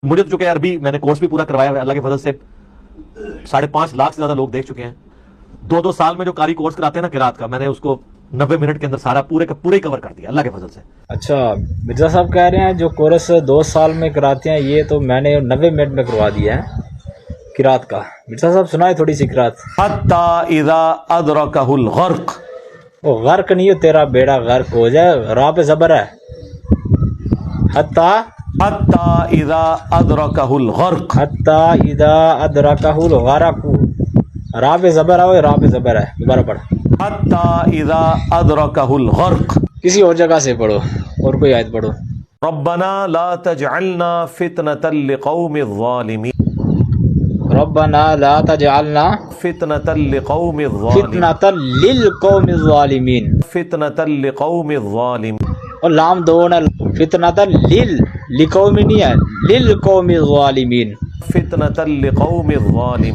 مجھے تو چکے عربی میں نے کورس بھی پورا کروایا ہے اللہ کے فضل سے 5.5 لاکھ سے زیادہ لوگ دیکھ چکے ہیں. 2 سال میں جو قاری کورس کراتے ہیں نا قرات کا, میں نے اس کو 90 منٹ کے اندر سارا پورے کا پورے کور کر دیا اللہ کے فضل سے. اچھا مرزا صاحب کہہ رہے ہیں جو کورس 2 سال میں کراتے ہیں یہ تو میں نے 90 منٹ میں کروا دیا ہے قرات کا. مرزا صاحب سنائے تھوڑی سی قرات. حتی اذا ادرکہ الغرق. وہ غرق نہیں ہو تیرا بیڑا غرق ہو جائے, راہ پہ زبر ہے. حتی اذا ادرکہ الغرق. حتی اذا ادرکہ الغرق, راہ پہ زبر ہے, راہ پہ زبر ہے. دوبارہ پڑھ. حتی اذا ادرکہ الغرق. کسی اور جگہ سے پڑھو, اور کوئی آیت پڑھو. ربنا لا تجعلنا فتنة لقوم الظالمین. ربنا لا تجعلنا فتنة لقوم الظالمین. فتنة للقوم الظالمین. فتنة لقوم الظالمین. اور لام دو نا, فتنة للقوم نہیں ہے, للقوم الظالمین. فتنة لقوم الظالمین.